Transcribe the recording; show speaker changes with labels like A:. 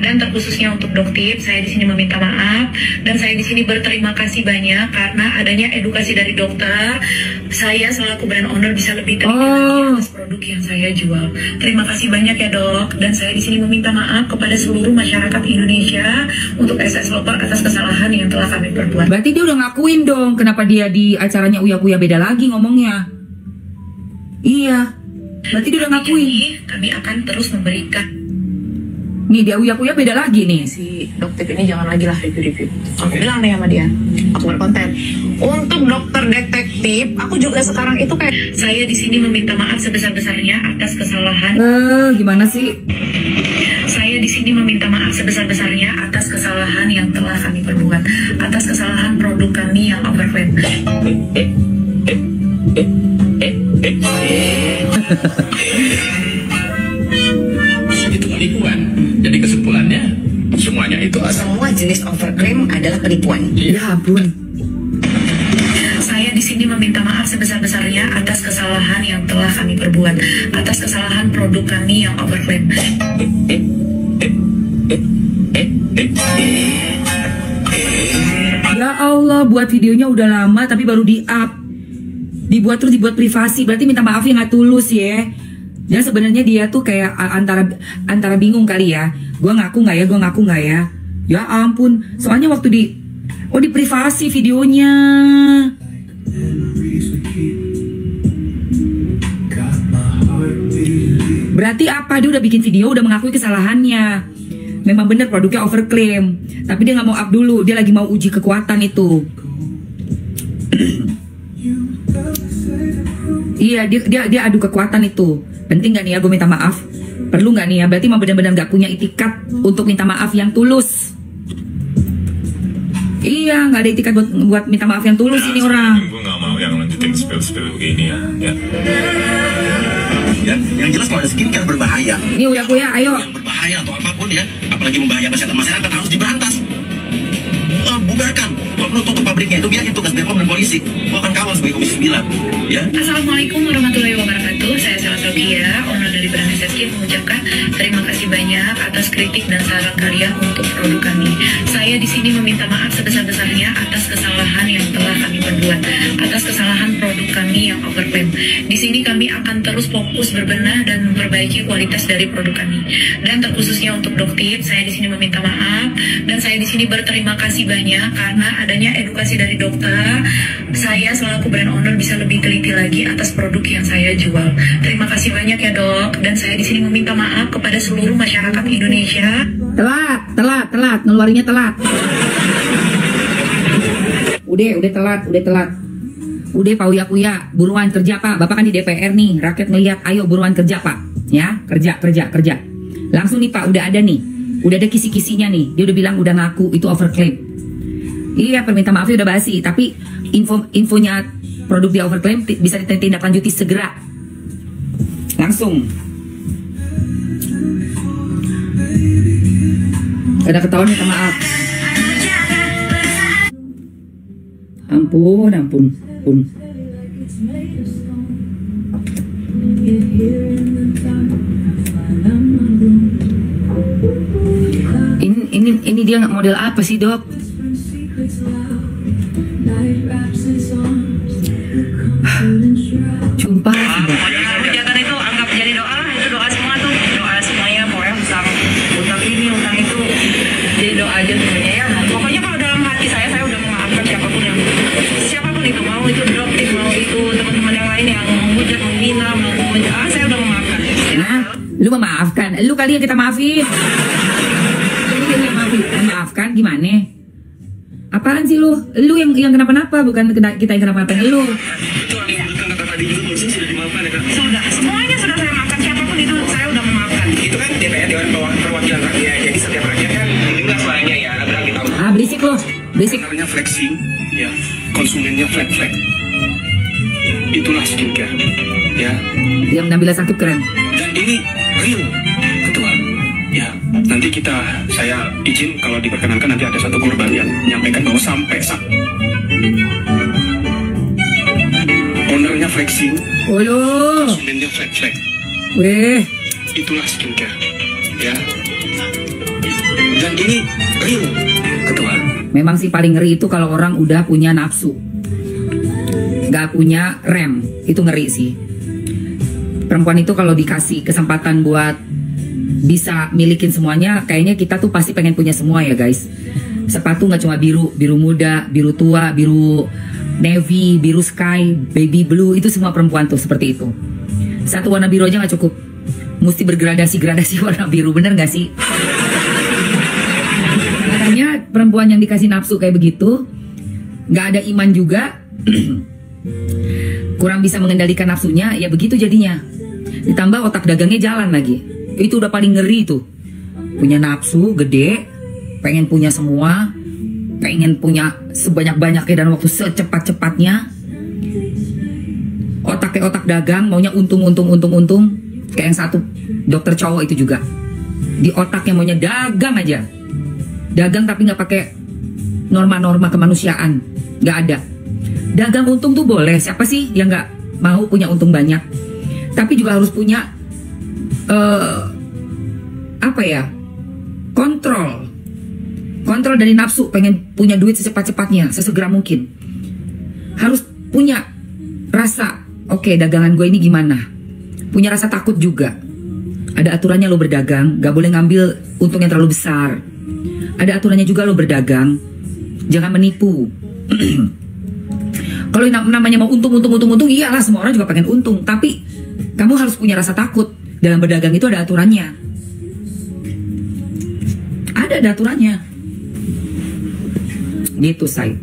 A: Dan terkhususnya untuk Doktip, saya di sini meminta maaf dan saya di sini berterima kasih banyak karena adanya edukasi dari dokter. Saya selaku brand owner bisa lebih teliti lagi atas produk yang saya jual. Terima kasih banyak ya dok. Dan saya di sini meminta maaf kepada seluruh masyarakat Indonesia untuk SS Lover atas kesalahan yang telah kami perbuat.
B: Berarti dia udah ngakuin dong. Kenapa dia di acaranya Uya-Kuya beda lagi ngomongnya? Iya. Berarti dia udah ngakuin.
A: Kami akan terus memberikan.
B: Nih dia Uya-Kuya beda lagi nih.
A: Si Doktip ini jangan lagi lah review-review. Aku bilang nih sama dia, aku berkonten. Untuk dokter detektif, aku juga sekarang itu kayak saya di sini meminta maaf sebesar-besarnya atas kesalahan.
B: Gimana sih?
A: Saya di sini meminta maaf sebesar-besarnya atas kesalahan yang telah kami perbuat, atas kesalahan produk kami yang overclaim.
C: Itu penipuan. Jadi kesimpulannya semuanya itu
D: semua jenis overclaim adalah penipuan.
B: Ya ampun.
A: Saya di sini meminta maaf sebesar-besarnya atas kesalahan yang telah kami perbuat, atas kesalahan produk kami yang overclaim.
B: Ya Allah, buat videonya udah lama tapi baru di-up. Dibuat terus dibuat privasi, berarti minta maafnya nggak tulus ya. Dan sebenarnya dia tuh kayak antara bingung kali ya. Gua ngaku nggak ya, gua ngaku nggak ya. Ya ampun, soalnya waktu di privasi videonya. Berarti apa? Dia udah bikin video, udah mengakui kesalahannya. Memang bener produknya overclaim, tapi dia nggak mau up dulu. Dia lagi mau uji kekuatan itu. Iya, dia adu kekuatan itu. Penting gak nih ya gue minta maaf? Perlu gak nih ya? Berarti emang benar-benar gak punya itikat untuk minta maaf yang tulus. Iya, gak ada itikat buat minta maaf yang tulus ini orang.
C: Gue gak mau yang lanjutin spill begini ya.
E: Yang jelas kalau ada skincare berbahaya.
B: Ini Uya-Kuya, ayo.
E: Yang berbahaya atau apapun ya, apalagi membahayakan kesehatan masyarakat harus diberantas. Bubarkan, kalau tutup pabriknya itu biar tugas BPOM dan polisi. Gua akan kawal sebagai Komisi 9 ya.
A: Assalamualaikum warahmatullahi wabarakatuh. Saya Selasa Gia, owner dari brand SSK, mengucapkan terima kasih banyak atas kritik dan saran kalian untuk produk kami. Saya di sini meminta maaf sebesar-besarnya atas kesalahan yang telah kami perbuat, atas kesalahan produk kami yang overclaim. Di sini kami akan terus fokus berbenah dan memperbaiki kualitas dari produk kami. Dan terkhususnya untuk Doktip, saya di sini meminta maaf dan saya di sini berterima kasih banyak karena adanya edukasi dari dokter. Saya selaku brand owner bisa lebih teliti lagi atas produk yang saya jual. Terima kasih banyak ya dok. Dan saya di sini meminta maaf kepada seluruh masyarakat Indonesia.
B: Telat, ngeluarinnya telat. Udah telat. Udah Pak Uya-Kuya, buruan kerja Pak. Bapak kan di DPR nih, rakyat ngeliat, ayo buruan kerja Pak. Ya, kerja. Langsung nih Pak, udah ada nih. Udah ada kisi-kisinya nih. Dia udah bilang udah ngaku itu overclaim. Iya, permintaan maafnya udah basi, tapi infonya produk di overclaim bisa ditindaklanjuti segera. Langsung. Ada ketahuan minta maaf. Ampun. Ini dia model apa sih dok? Sumpah.
A: Hujatan itu anggap jadi doa, itu doa semua tuh, doa semuanya pokoknya utang ini, utang itu, jadi doa aja semuanya ya. Pokoknya kalau dalam hati saya udah memaafkan siapapun itu, mau itu Doktip, mau itu teman-teman yang lain yang menghujat, menghina, saya udah memaafkan.
B: Nah, lu memaafkan, lu kali yang kita maafin. Maafkan gimana? Apaan sih lu? Lu yang kenapa-napa, bukan kita yang kenapa-napa. Lu.
A: Sudah, semuanya sudah saya maafkan. Siapapun itu saya udah memaafkan.
E: Itu kan DPR, Dewan Perwakilan Rakyat. Jadi setiap rakyat kan didengar suaranya ya. Adalah kita.
B: Berisik lu. Berisik.
E: Sebenarnya flexing, ya. Konsumennya flat. Itulah skincare, ya.
B: Yang Nabila Shakib keren.
E: Dan ini real, ketua. Ya, nanti saya izin kalau diperkenankan nanti ada satu korban yang menyampaikan bahwa sampai ownernya flexing, konsumennya flat.
B: Weh,
E: itulah skincare, ya. dan ini real, ketua.
B: Memang sih paling ngeri itu kalau orang udah punya nafsu, gak punya rem, itu ngeri sih. Perempuan itu kalau dikasih kesempatan buat bisa milikin semuanya, kayaknya kita tuh pasti pengen punya semua ya guys. Sepatu gak cuma biru, biru muda, biru tua, biru navy, biru sky, baby blue, itu semua perempuan tuh seperti itu. Satu warna biru aja gak cukup, mesti bergradasi-gradasi warna biru, bener gak sih? Makanya perempuan yang dikasih nafsu kayak begitu, gak ada iman juga, kurang bisa mengendalikan nafsunya, ya begitu jadinya. Ditambah otak dagangnya jalan lagi, itu udah paling ngeri tuh. Punya nafsu gede, pengen punya semua, pengen punya sebanyak-banyaknya dan waktu secepat-cepatnya. Otaknya otak dagang, maunya untung. Kayak yang satu dokter cowok itu juga, di otaknya maunya dagang aja. Dagang tapi nggak pakai norma-norma kemanusiaan, nggak ada. Dagang untung tuh boleh, siapa sih yang nggak mau punya untung banyak? Tapi juga harus punya kontrol dari nafsu, pengen punya duit secepat-cepatnya, sesegera mungkin. Harus punya rasa, oke, dagangan gue ini gimana? Punya rasa takut juga. Ada aturannya lo berdagang, gak boleh ngambil untung yang terlalu besar. Ada aturannya juga lo berdagang, jangan menipu. Kalau namanya mau untung, iyalah semua orang juga pengen untung. Tapi kamu harus punya rasa takut. Dalam berdagang itu ada aturannya. Ada aturannya. Gitu, say.